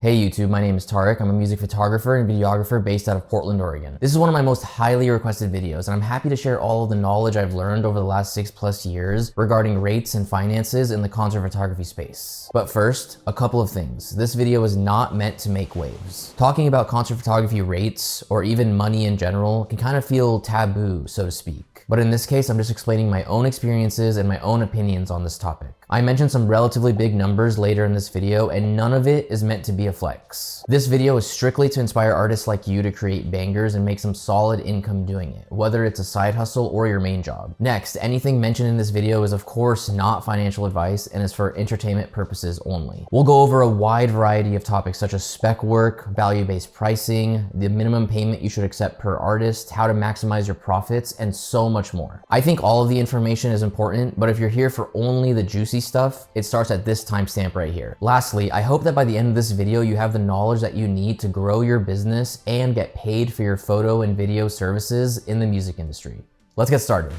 Hey YouTube, my name is Tariq. I'm a music photographer and videographer based out of Portland, Oregon. This is one of my most highly requested videos, and I'm happy to share all of the knowledge I've learned over the last 6+ years regarding rates and finances in the concert photography space. But first, a couple of things. This video is not meant to make waves. Talking about concert photography rates, or even money in general, can kind of feel taboo, so to speak. But in this case, I'm just explaining my own experiences and my own opinions on this topic. I mentioned some relatively big numbers later in this video, and none of it is meant to be a flex. This video is strictly to inspire artists like you to create bangers and make some solid income doing it, whether it's a side hustle or your main job. Next, anything mentioned in this video is of course not financial advice and is for entertainment purposes only. We'll go over a wide variety of topics such as spec work, value-based pricing, the minimum payment you should accept per artist, how to maximize your profits, and so much more. I think all of the information is important, but if you're here for only the juicy stuff, it starts at this timestamp right here. Lastly, I hope that by the end of this video, you have the knowledge that you need to grow your business and get paid for your photo and video services in the music industry. Let's get started.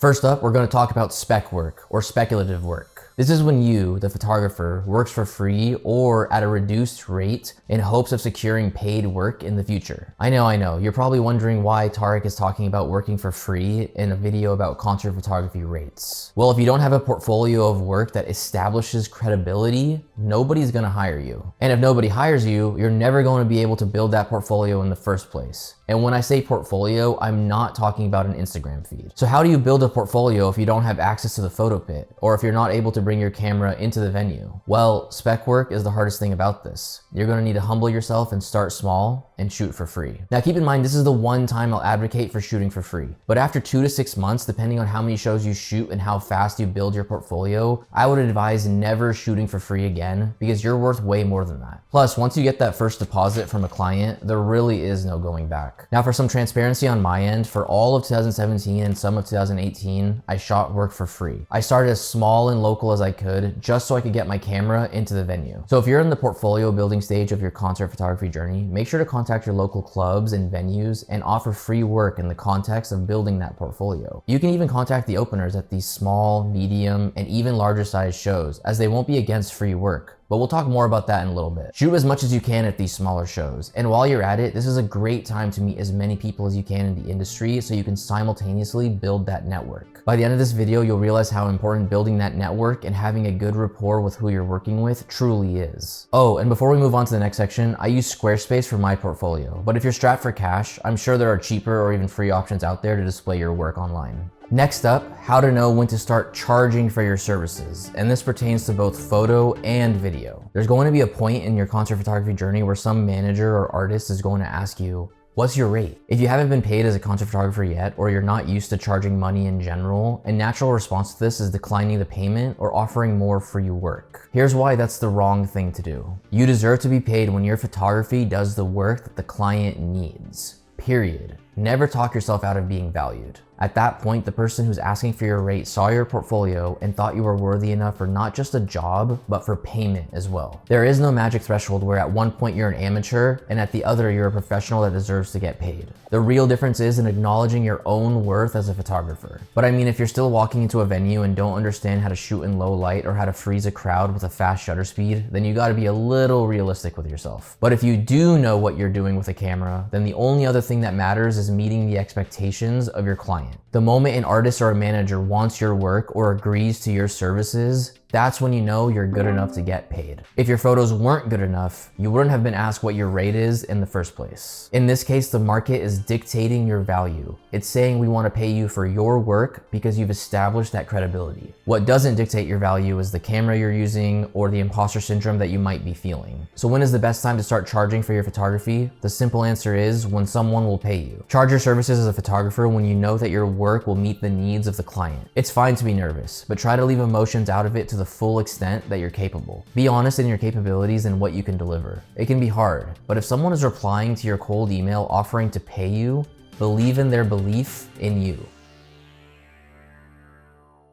First up, we're going to talk about spec work or speculative work. This is when you, the photographer, works for free or at a reduced rate in hopes of securing paid work in the future. I know, you're probably wondering why Tariq is talking about working for free in a video about concert photography rates. Well, if you don't have a portfolio of work that establishes credibility, nobody's gonna hire you. And if nobody hires you, you're never going to be able to build that portfolio in the first place. And when I say portfolio, I'm not talking about an Instagram feed. So how do you build a portfolio if you don't have access to the photo pit, or if you're not able to bring your camera into the venue? Well, spec work is the hardest thing about this. You're gonna need to humble yourself and start small and shoot for free. Now keep in mind, this is the one time I'll advocate for shooting for free. But after 2 to 6 months, depending on how many shows you shoot and how fast you build your portfolio, I would advise never shooting for free again because you're worth way more than that. Plus, once you get that first deposit from a client, there really is no going back. Now for some transparency on my end, for all of 2017 and some of 2018, I shot work for free. I started as small and local as I could just so I could get my camera into the venue. So if you're in the portfolio building stage of your concert photography journey, make sure to contact your local clubs and venues and offer free work in the context of building that portfolio. You can even contact the openers at these small, medium, and even larger size shows, as they won't be against free work. But we'll talk more about that in a little bit. Shoot as much as you can at these smaller shows. And while you're at it, this is a great time to meet as many people as you can in the industry so you can simultaneously build that network. By the end of this video, you'll realize how important building that network and having a good rapport with who you're working with truly is. Oh, and before we move on to the next section, I use Squarespace for my portfolio. But if you're strapped for cash, I'm sure there are cheaper or even free options out there to display your work online. Next up, how to know when to start charging for your services. And this pertains to both photo and video. There's going to be a point in your concert photography journey where some manager or artist is going to ask you, what's your rate? If you haven't been paid as a concert photographer yet, or you're not used to charging money in general, a natural response to this is declining the payment or offering more free work. Here's why that's the wrong thing to do. You deserve to be paid when your photography does the work that the client needs. Period. Never talk yourself out of being valued. At that point, the person who's asking for your rate saw your portfolio and thought you were worthy enough for not just a job, but for payment as well. There is no magic threshold where at one point you're an amateur and at the other you're a professional that deserves to get paid. The real difference is in acknowledging your own worth as a photographer. But I mean, if you're still walking into a venue and don't understand how to shoot in low light or how to freeze a crowd with a fast shutter speed, then you gotta be a little realistic with yourself. But if you do know what you're doing with a camera, then the only other thing that matters is meeting the expectations of your client. The moment an artist or a manager wants your work or agrees to your services, that's when you know you're good enough to get paid. If your photos weren't good enough, you wouldn't have been asked what your rate is in the first place. In this case, the market is dictating your value. It's saying we want to pay you for your work because you've established that credibility. What doesn't dictate your value is the camera you're using or the imposter syndrome that you might be feeling. So when is the best time to start charging for your photography? The simple answer is when someone will pay you. Charge your services as a photographer when you know that your work will meet the needs of the client. It's fine to be nervous, but try to leave emotions out of it to the full extent that you're capable. Be honest in your capabilities and what you can deliver. It can be hard, but if someone is replying to your cold email offering to pay you, believe in their belief in you.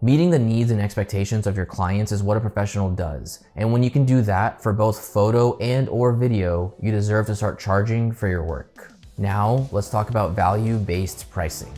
Meeting the needs and expectations of your clients is what a professional does. And when you can do that for both photo and/or video, you deserve to start charging for your work. Now, let's talk about value-based pricing.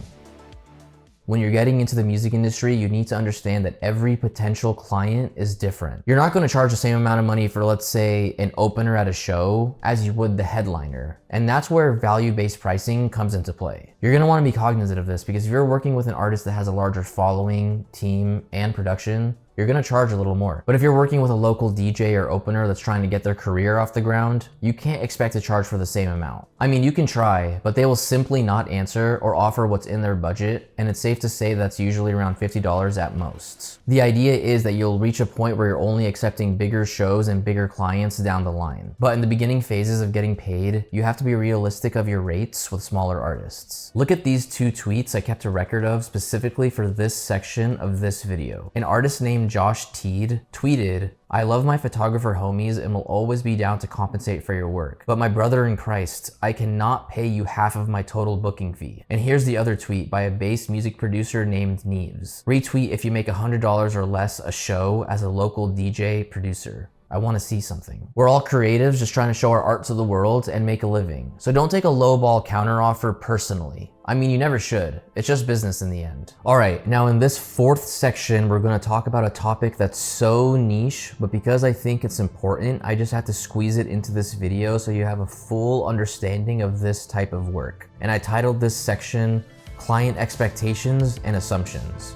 When you're getting into the music industry, you need to understand that every potential client is different. You're not going to charge the same amount of money for, let's say, an opener at a show as you would the headliner. And that's where value-based pricing comes into play. You're going to want to be cognizant of this because if you're working with an artist that has a larger following, team, and production, you're gonna charge a little more. But if you're working with a local DJ or opener that's trying to get their career off the ground, you can't expect to charge for the same amount. I mean, you can try, but they will simply not answer or offer what's in their budget, and it's safe to say that's usually around $50 at most. The idea is that you'll reach a point where you're only accepting bigger shows and bigger clients down the line. But in the beginning phases of getting paid, you have to be realistic of your rates with smaller artists. Look at these 2 tweets I kept a record of specifically for this section of this video. An artist named Josh Teed tweeted, "I love my photographer homies and will always be down to compensate for your work. But my brother in Christ, I cannot pay you half of my total booking fee." And here's the other tweet by a bass music producer named Neves. "Retweet if you make $100 or less a show as a local DJ producer. I want to see something." We're all creatives just trying to show our art to the world and make a living. So don't take a lowball counteroffer personally. I mean, you never should. It's just business in the end. All right, now in this 4th section, we're gonna talk about a topic that's so niche, but because I think it's important, I just had to squeeze it into this video so you have a full understanding of this type of work. And I titled this section, Client Expectations and Assumptions.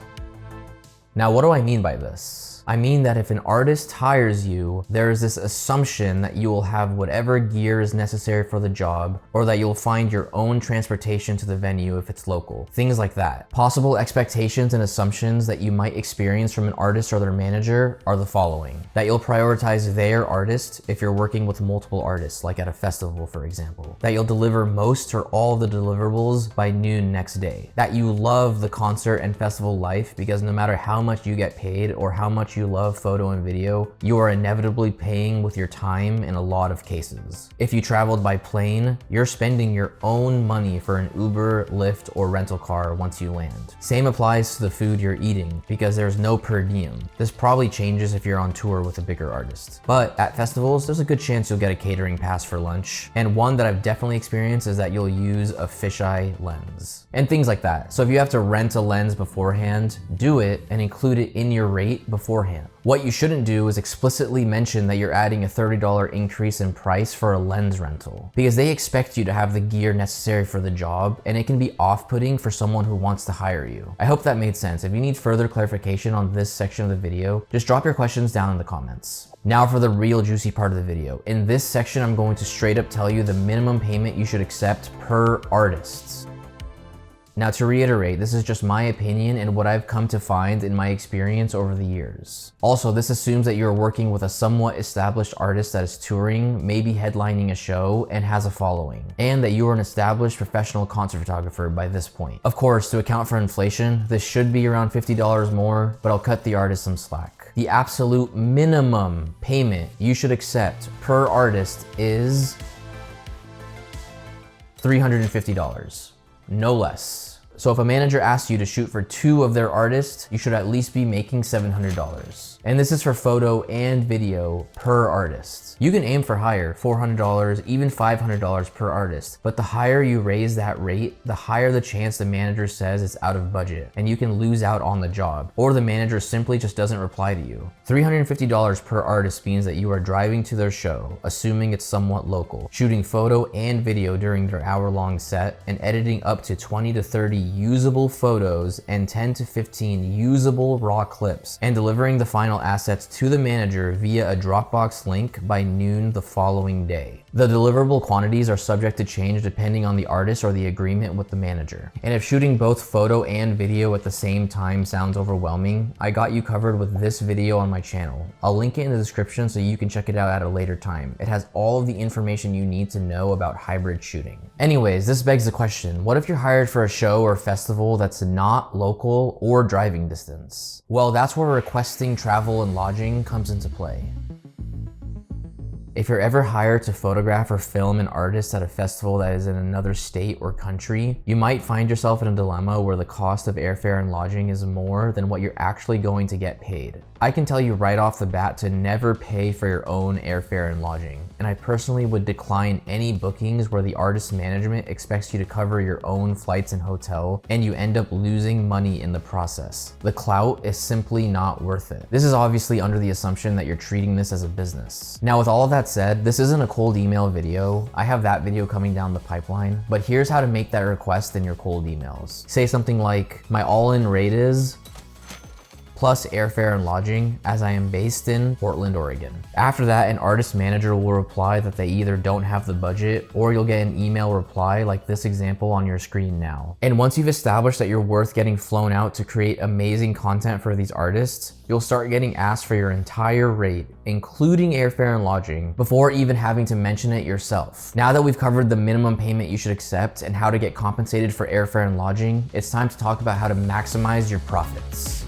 Now, what do I mean by this? I mean that if an artist hires you, there is this assumption that you will have whatever gear is necessary for the job, or that you'll find your own transportation to the venue if it's local. Things like that. Possible expectations and assumptions that you might experience from an artist or their manager are the following. That you'll prioritize their artist if you're working with multiple artists, like at a festival, for example. That you'll deliver most or all of the deliverables by noon next day. That you love the concert and festival life because no matter how much you get paid or how much you love photo and video, you are inevitably paying with your time in a lot of cases. If you traveled by plane, you're spending your own money for an Uber, Lyft, or rental car once you land. Same applies to the food you're eating because there's no per diem. This probably changes if you're on tour with a bigger artist. But at festivals, there's a good chance you'll get a catering pass for lunch. And one that I've definitely experienced is that you'll use a fisheye lens and things like that. So if you have to rent a lens beforehand, do it and include it in your rate beforehand. What you shouldn't do is explicitly mention that you're adding a $30 increase in price for a lens rental because they expect you to have the gear necessary for the job, and it can be off-putting for someone who wants to hire you. I hope that made sense. If you need further clarification on this section of the video, just drop your questions down in the comments. Now for the real juicy part of the video. In this section, I'm going to straight up tell you the minimum payment you should accept per artist. Now to reiterate, this is just my opinion and what I've come to find in my experience over the years. Also, this assumes that you're working with a somewhat established artist that is touring, maybe headlining a show, and has a following, and that you are an established professional concert photographer by this point. Of course, to account for inflation, this should be around $50 more, but I'll cut the artist some slack. The absolute minimum payment you should accept per artist is $350. No less. So if a manager asks you to shoot for 2 of their artists, you should at least be making $700. And this is for photo and video per artist. You can aim for higher, $400, even $500 per artist. But the higher you raise that rate, the higher the chance the manager says it's out of budget and you can lose out on the job, or the manager simply just doesn't reply to you. $350 per artist means that you are driving to their show, assuming it's somewhat local, shooting photo and video during their hour-long set, and editing up to 20 to 30 usable photos and 10 to 15 usable raw clips, and delivering the final assets to the manager via a Dropbox link by noon the following day. The deliverable quantities are subject to change depending on the artist or the agreement with the manager. And if shooting both photo and video at the same time sounds overwhelming, I got you covered with this video on my channel. I'll link it in the description so you can check it out at a later time. It has all of the information you need to know about hybrid shooting. Anyways, this begs the question, what if you're hired for a show or festival that's not local or driving distance? Well, that's where requesting travel and lodging comes into play. If you're ever hired to photograph or film an artist at a festival that is in another state or country, you might find yourself in a dilemma where the cost of airfare and lodging is more than what you're actually going to get paid. I can tell you right off the bat to never pay for your own airfare and lodging, and I personally would decline any bookings where the artist management expects you to cover your own flights and hotel, and you end up losing money in the process. The clout is simply not worth it. This is obviously under the assumption that you're treating this as a business. Now, with all of that said, this isn't a cold email video. I have that video coming down the pipeline, but here's how to make that request in your cold emails. Say something like, my all-in rate is plus airfare and lodging, as I am based in Portland, Oregon. After that, an artist manager will reply that they either don't have the budget, or you'll get an email reply like this example on your screen now. And once you've established that you're worth getting flown out to create amazing content for these artists, you'll start getting asked for your entire rate, including airfare and lodging, before even having to mention it yourself. Now that we've covered the minimum payment you should accept and how to get compensated for airfare and lodging, it's time to talk about how to maximize your profits.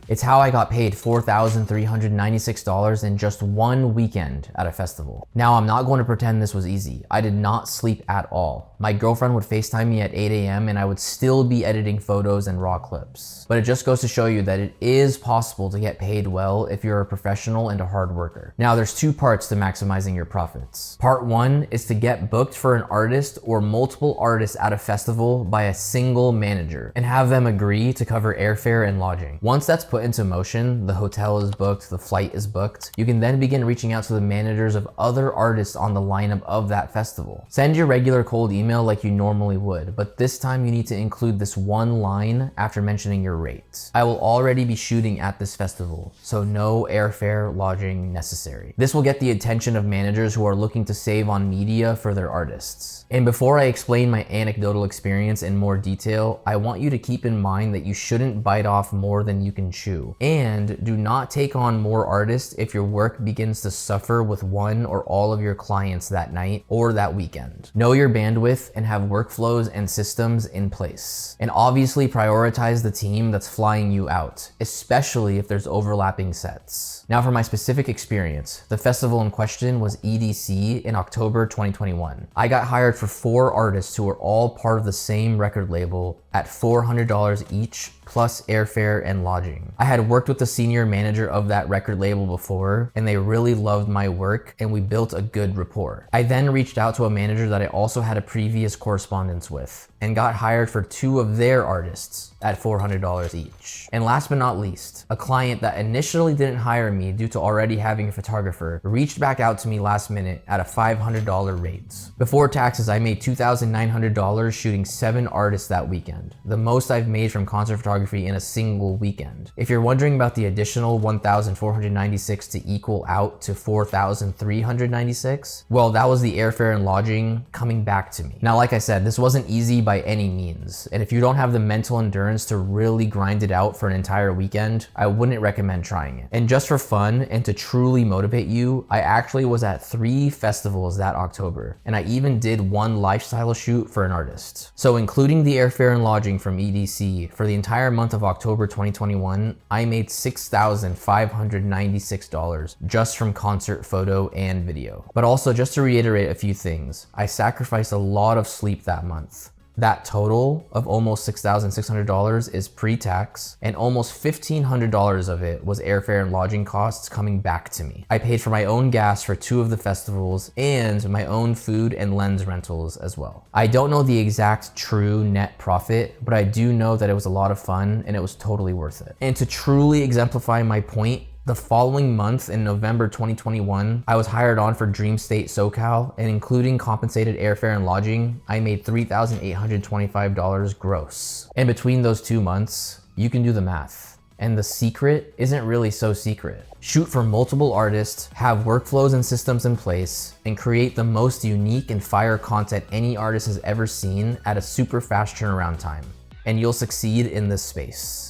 It's how I got paid $4,396 in just one weekend at a festival. Now, I'm not going to pretend this was easy. I did not sleep at all. My girlfriend would FaceTime me at 8 a.m. and I would still be editing photos and raw clips. But it just goes to show you that it is possible to get paid well if you're a professional and a hard worker. Now, there's two parts to maximizing your profits. Part one is to get booked for an artist or multiple artists at a festival by a single manager and have them agree to cover airfare and lodging. Once that's put into motion, the hotel is booked, the flight is booked, you can then begin reaching out to the managers of other artists on the lineup of that festival. Send your regular cold email like you normally would, but this time you need to include this one line after mentioning your rate. I will already be shooting at this festival, so no airfare, lodging necessary. This will get the attention of managers who are looking to save on media for their artists. And before I explain my anecdotal experience in more detail, I want you to keep in mind that you shouldn't bite off more than you can chew. And do not take on more artists if your work begins to suffer with one or all of your clients that night or that weekend. Know your bandwidth and have workflows and systems in place. And obviously prioritize the team that's flying you out, especially if there's overlapping sets. Now, for my specific experience, the festival in question was EDC in October 2021. I got hired for 4 artists who were all part of the same record label at $400 each, plus airfare and lodging. I had worked with the senior manager of that record label before, and they really loved my work, and we built a good rapport. I then reached out to a manager that I also had a previous correspondence with, and got hired for 2 of their artists at $400 each. And last but not least, a client that initially didn't hire me due to already having a photographer reached back out to me last minute at a $500 rate. Before taxes, I made $2,900 shooting 7 artists that weekend, the most I've made from concert photography in a single weekend. If you're wondering about the additional $1,496 to equal out to $4,396, well, that was the airfare and lodging coming back to me. Now, like I said, this wasn't easy by any means, and if you don't have the mental endurance to really grind it out for an entire weekend, I wouldn't recommend trying it. And just for fun and to truly motivate you, I actually was at 3 festivals that October, and I even did 1 lifestyle shoot for an artist. So including the airfare and lodging from EDC, for the entire month of October 2021, I made $6,596 just from concert photo and video. But also, just to reiterate a few things, I sacrificed a lot of sleep that month. That total of almost $6,600 is pre-tax, and almost $1,500 of it was airfare and lodging costs coming back to me. I paid for my own gas for 2 of the festivals and my own food and lens rentals as well. I don't know the exact true net profit, but I do know that it was a lot of fun and it was totally worth it. And to truly exemplify my point, the following month in November 2021, I was hired on for Dream State SoCal, and including compensated airfare and lodging, I made $3,825 gross. And between those 2 months, you can do the math. And the secret isn't really so secret. Shoot for multiple artists, have workflows and systems in place, and create the most unique and fire content any artist has ever seen at a super fast turnaround time. And you'll succeed in this space.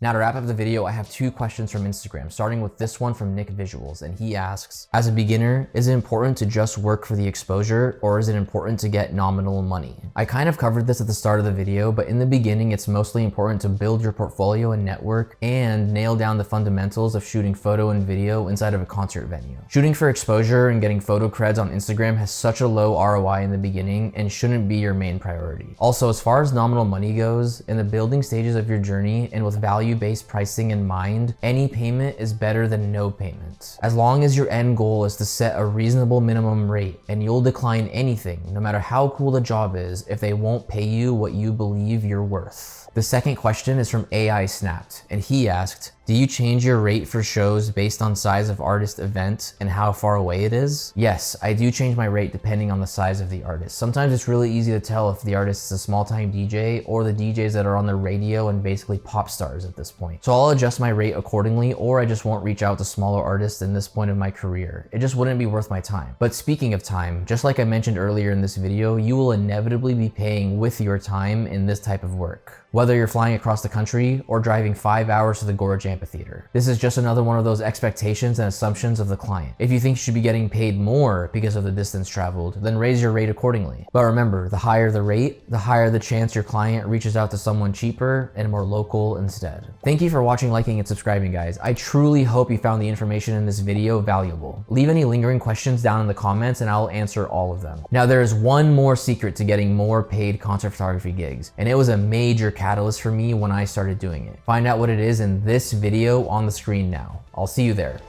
Now to wrap up the video, I have 2 questions from Instagram, starting with this one from Nick Visuals, and he asks, as a beginner, is it important to just work for the exposure, or is it important to get nominal money? I kind of covered this at the start of the video, but in the beginning, it's mostly important to build your portfolio and network and nail down the fundamentals of shooting photo and video inside of a concert venue. Shooting for exposure and getting photo creds on Instagram has such a low ROI in the beginning and shouldn't be your main priority. Also, as far as nominal money goes, in the building stages of your journey and with value-based pricing in mind, any payment is better than no payment. As long as your end goal is to set a reasonable minimum rate, and you'll decline anything, no matter how cool the job is, if they won't pay you what you believe you're worth. The second question is from AI Snapped, and he asked, do you change your rate for shows based on size of artist event and how far away it is? Yes, I do change my rate depending on the size of the artist. Sometimes it's really easy to tell if the artist is a small-time DJ or the DJs that are on the radio and basically pop stars at this point. So I'll adjust my rate accordingly, or I just won't reach out to smaller artists in this point of my career. It just wouldn't be worth my time. But speaking of time, just like I mentioned earlier in this video, you will inevitably be paying with your time in this type of work, whether you're flying across the country or driving 5 hours to the Gorge Amphitheater. This is just another one of those expectations and assumptions of the client. If you think you should be getting paid more because of the distance traveled, then raise your rate accordingly. But remember, the higher the rate, the higher the chance your client reaches out to someone cheaper and more local instead. Thank you for watching, liking, and subscribing, guys. I truly hope you found the information in this video valuable. Leave any lingering questions down in the comments and I'll answer all of them. Now, there is one more secret to getting more paid concert photography gigs, and it was a major catalyst for me when I started doing it. Find out what it is in this video on the screen now. I'll see you there.